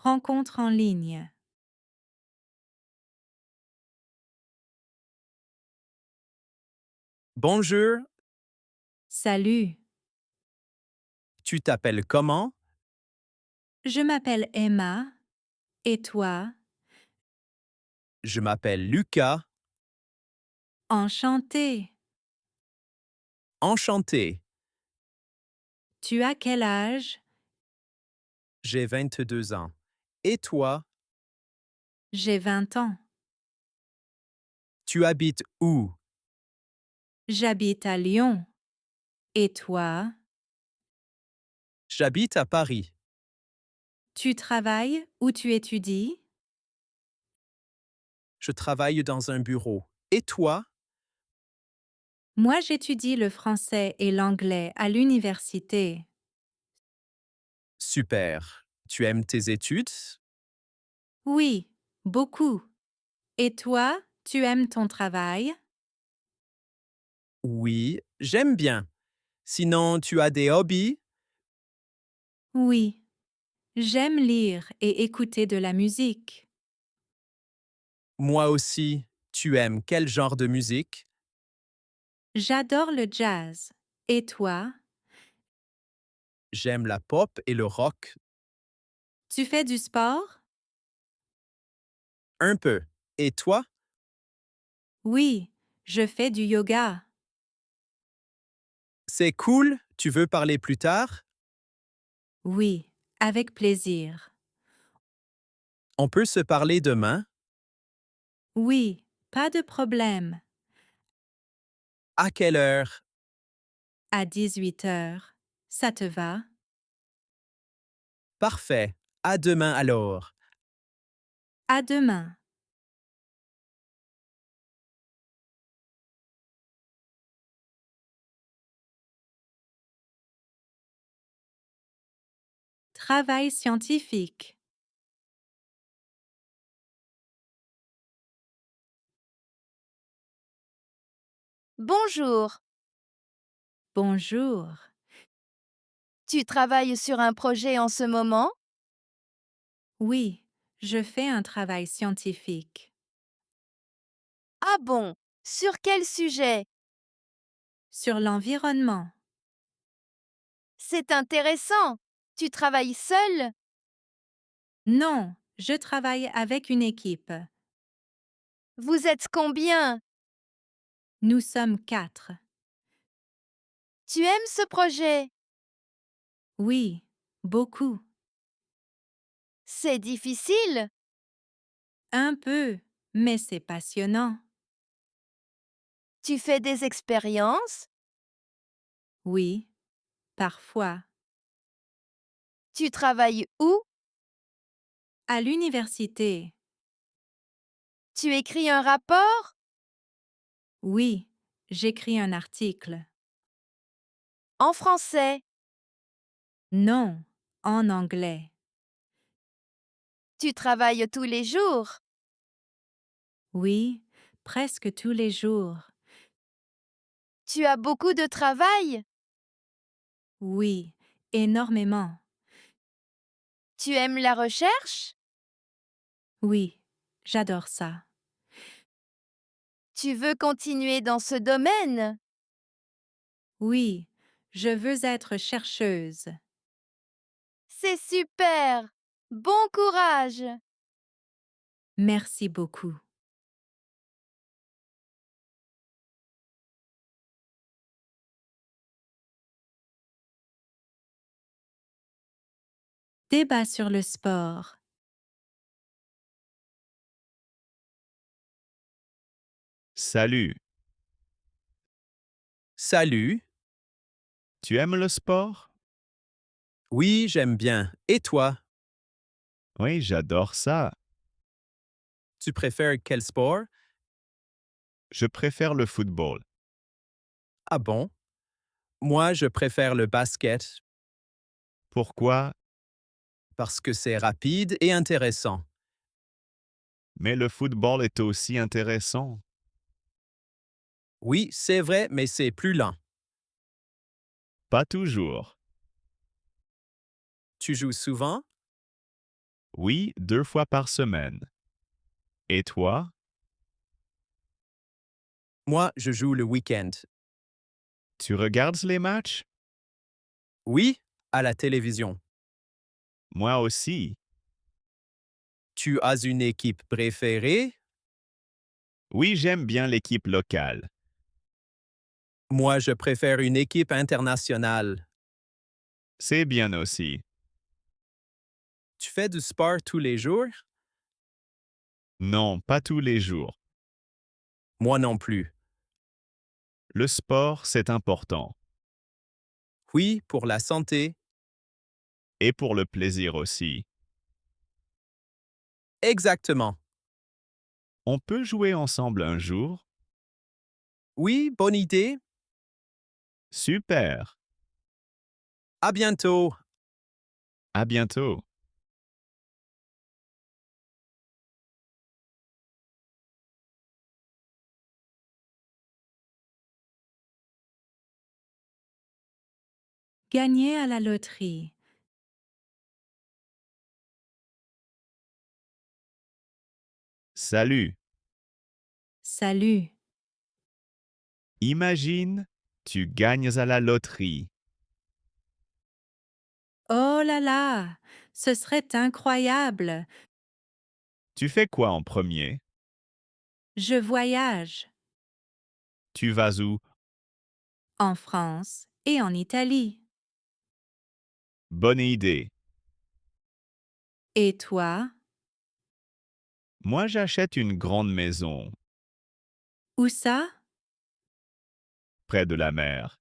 Rencontre en ligne. Bonjour, Salut, tu t'appelles comment? je m'appelle Emma. Et toi? Je m'appelle Lucas. Enchantée. Enchanté. Tu as quel âge? J'ai 22 ans. Et toi, J'ai 20 ans. tu habites où? J'habite à Lyon. Et toi? J'habite à Paris. Tu travailles ou tu étudies? Je travaille dans un bureau. Et toi? Moi, j'étudie le français et l'anglais à l'université. Super. Tu aimes tes études? Oui, beaucoup. Et toi, tu aimes ton travail? Oui, j'aime bien. Sinon, tu as des hobbies? Oui, j'aime lire et écouter de la musique. Moi aussi. Tu aimes quel genre de musique? J'adore le jazz. Et toi? J'aime la pop et le rock. Tu fais du sport? Un peu. Et toi? Oui, je fais du yoga. C'est cool. Tu veux parler plus tard? Oui, avec plaisir. On peut se parler demain? Oui, pas de problème. À quelle heure? À 18 heures. Ça te va? Parfait. À demain alors. À demain. Travail scientifique. Bonjour, Bonjour. tu travailles sur un projet en ce moment? Oui, je fais un travail scientifique. Ah bon, sur quel sujet? Sur l'environnement. C'est intéressant. Tu travailles seul? Non, je travaille avec une équipe. Vous êtes combien? Nous sommes 4. Tu aimes ce projet? Oui, beaucoup. C'est difficile. Un peu, mais c'est passionnant. Tu fais des expériences? Oui, parfois. Tu travailles où? À l'université. Tu écris un rapport? Oui, j'écris un article. En français. Non, en anglais. Tu travailles tous les jours. Oui, presque tous les jours. Tu as beaucoup de travail. Oui, énormément. Tu aimes la recherche? Oui, j'adore ça. Tu veux continuer dans ce domaine? Oui, je veux être chercheuse. C'est super. Bon courage. Merci beaucoup. Débat sur le sport. Salut, Salut. tu aimes le sport? Oui, j'aime bien. Et toi? Oui, j'adore ça. Tu préfères quel sport? Je préfère le football. Ah bon? Moi, je préfère le basket Pourquoi? parce que c'est rapide et intéressant. Mais le football est aussi intéressant. Oui, c'est vrai, mais c'est plus lent. Pas toujours. Tu joues souvent? Oui, 2 fois par semaine. Et toi? Moi, je joue le week-end. Tu regardes les matchs? Oui, à la télévision. Moi aussi. Tu as une équipe préférée? Oui, j'aime bien l'équipe locale. Moi, je préfère une équipe internationale. C'est bien aussi. Tu fais du sport tous les jours? Non, pas tous les jours. Moi non plus. Le sport, c'est important. Oui, pour la santé. Et pour le plaisir aussi. Exactement. On peut jouer ensemble un jour? Oui, bonne idée. Super. À bientôt. À bientôt. Gagner à la loterie. Salut. Salut. Imagine, tu gagnes à la loterie. Oh là là, ce serait incroyable. Tu fais quoi en premier? Je voyage Tu vas où? en France et en Italie. Bonne idée. Et toi, Moi, j'achète une grande maison où ça? près de la mer.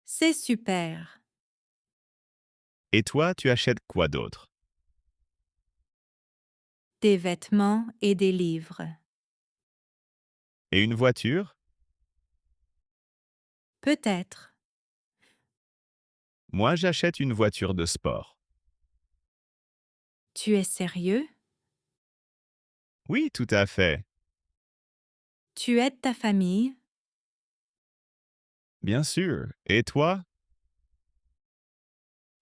C'est super. Et toi, tu achètes quoi d'autre? Des vêtements et des livres. Et une voiture? Peut-être. Moi, j'achète une voiture de sport. Tu es sérieux? Oui, tout à fait. Tu aides ta famille? Bien sûr. Et toi?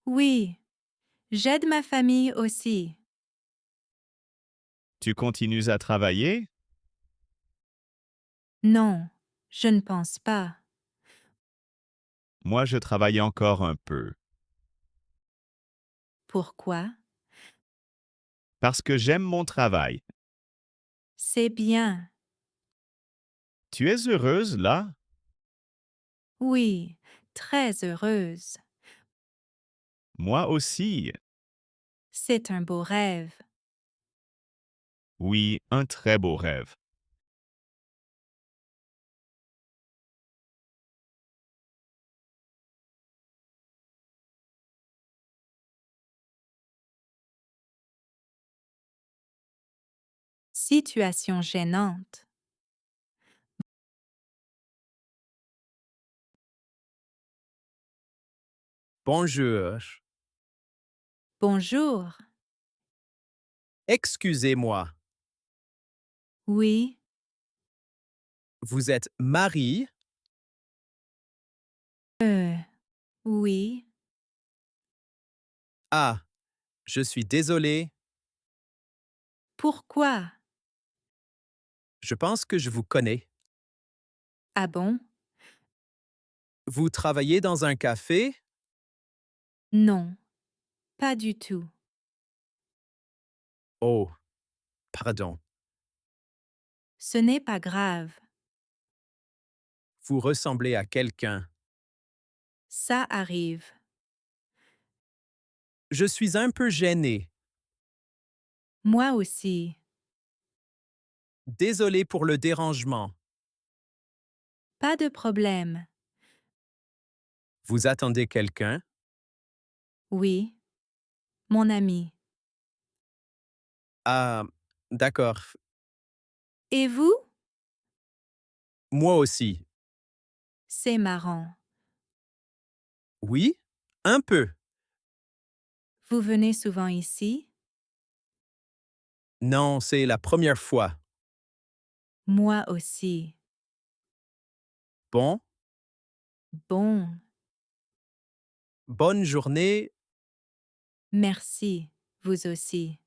Oui, j'aide ma famille aussi. Tu continues à travailler? Non, je ne pense pas. Moi, je travaille encore un peu. Pourquoi? Parce que j'aime mon travail. C'est bien. Tu es heureuse là? Oui, très heureuse. Moi aussi. C'est un beau rêve. Oui, un très beau rêve. Situation gênante. Bonjour. Bonjour. Excusez-moi. Oui, Vous êtes Marie? oui. Ah, je suis désolé. Pourquoi? Je pense que je vous connais. Ah bon? Vous travaillez dans un café? Non, pas du tout. Oh, pardon. Ce n'est pas grave. Vous ressemblez à quelqu'un. Ça arrive. Je suis un peu gêné. Moi aussi. Désolé pour le dérangement. Pas de problème. Vous attendez quelqu'un? Oui, mon ami. Ah, d'accord. Et vous? Moi aussi. C'est marrant. Oui? Un peu. Vous venez souvent ici? Non, c'est la première fois. Moi aussi. Bon, Bon, bonne journée. merci. Vous aussi.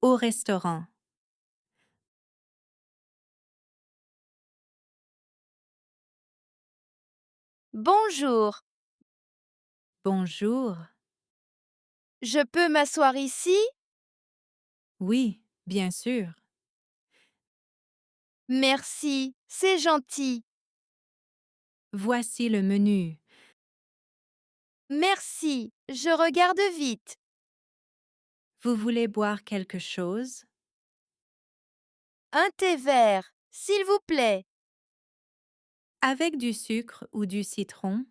Au restaurant. Bonjour, Bonjour. je peux m'asseoir ici? Oui, bien sûr. Merci, c'est gentil. Voici le menu. Merci, je regarde vite. Vous voulez boire quelque chose? Un thé vert, s'il vous plaît. Avec du sucre ou du citron?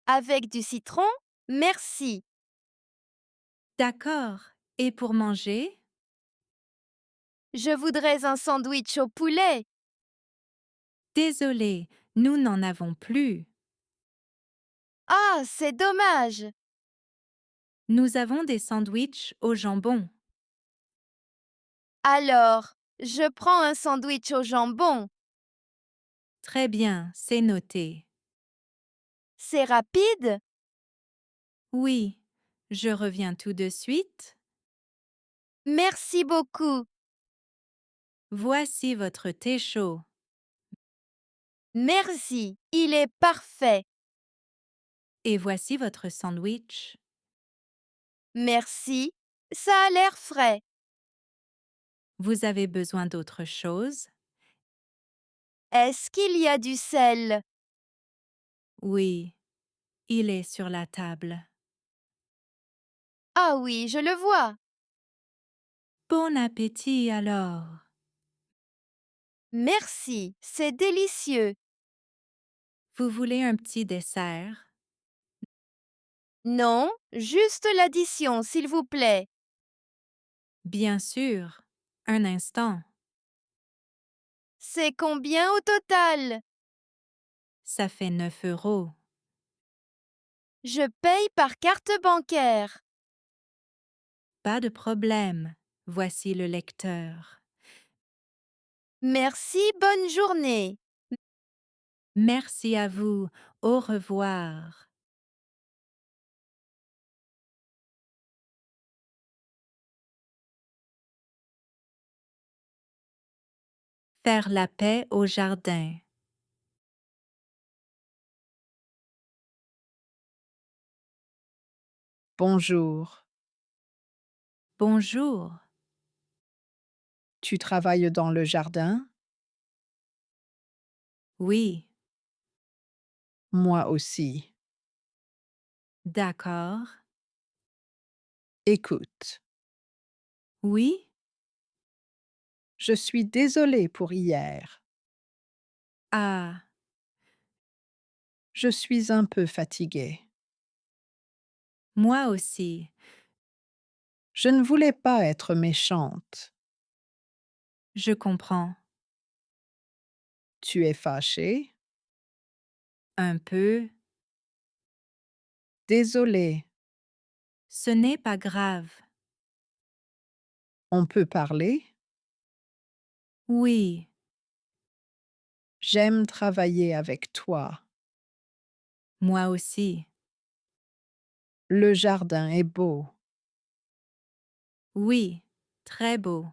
Avec du citron? Merci. D'accord. Et pour manger? Je voudrais un sandwich au poulet. Désolé, nous n'en avons plus. Ah, c'est dommage. Nous avons des sandwichs au jambon. Alors, je prends un sandwich au jambon. Très bien, c'est noté. C'est rapide? Oui, je reviens tout de suite. Merci beaucoup. Voici votre thé chaud. Merci, il est parfait. Et voici votre sandwich. Merci, ça a l'air frais. Vous avez besoin d'autre chose? Est-ce qu'il y a du sel? Oui, il est sur la table. Ah oui, je le vois. Bon appétit alors. Merci, c'est délicieux. Vous voulez un petit dessert? Non, juste l'addition, s'il vous plaît. Bien sûr. Un instant. C'est combien au total? Ça fait 9 €. Je paye par carte bancaire. Pas de problème. Voici le lecteur. Merci, bonne journée. Merci à vous. Au revoir. Faire la paix au jardin. Bonjour, Bonjour. tu travailles dans le jardin? Oui, Moi aussi. d'accord. Écoute, Oui? je suis désolée pour hier. Ah, Je suis un peu fatiguée. moi aussi. Je ne voulais pas être méchante. Je comprends. Tu es fâchée? Un peu. Désolée. Ce n'est pas grave. On peut parler? Oui, J'aime travailler avec toi. moi aussi. Le jardin est beau. Oui, très beau.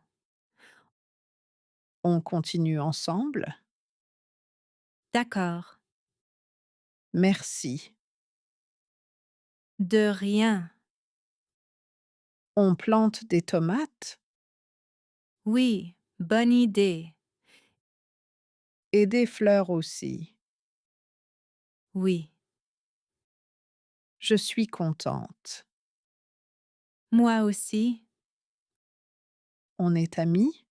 On continue ensemble? D'accord. Merci. De rien. On plante des tomates Oui, bonne idée. et des fleurs aussi. Oui, Je suis contente. moi aussi. On est amis?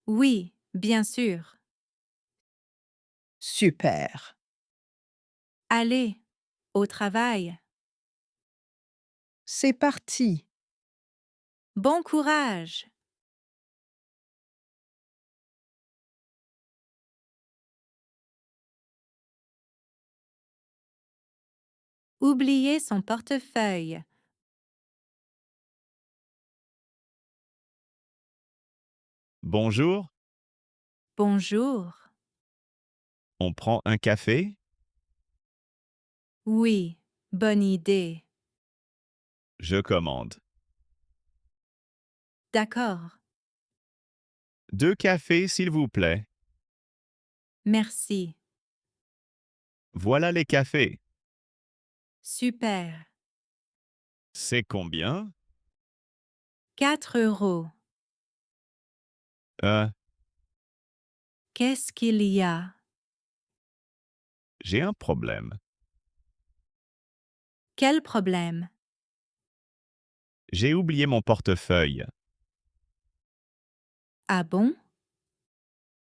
Oui, bien sûr. Super. Allez, au travail. C'est parti. Bon courage. Oublier son portefeuille. Bonjour, Bonjour. on prend un café? Oui, bonne idée. Je commande. D'accord. 2 cafés, s'il vous plaît. Merci. Voilà les cafés. Super. C'est combien? 4 €. Euh, Qu'est-ce qu'il y a? j'ai un problème. Quel problème? J'ai oublié mon portefeuille. Ah bon?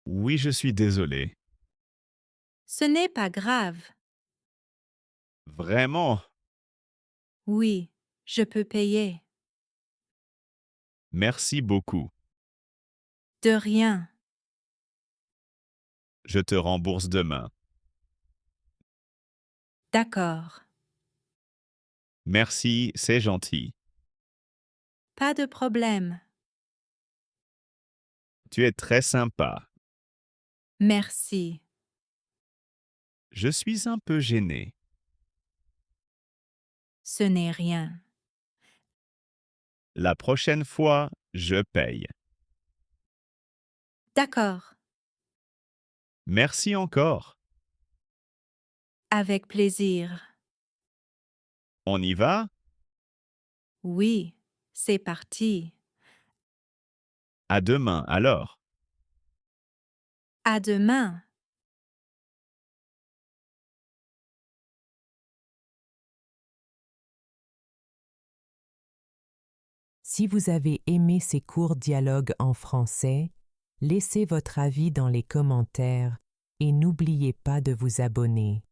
Oui, je suis désolé. Ce n'est pas grave. Vraiment? Oui, je peux payer. Merci beaucoup. De rien. Je te rembourse demain. D'accord. Merci, c'est gentil. Pas de problème. Tu es très sympa. Merci. Je suis un peu gêné. Ce n'est rien. La prochaine fois, je paye. D'accord. Merci encore. Avec plaisir. On y va? Oui, c'est parti. À demain alors. À demain. Si vous avez aimé ces courts dialogues en français, laissez votre avis dans les commentaires et n'oubliez pas de vous abonner.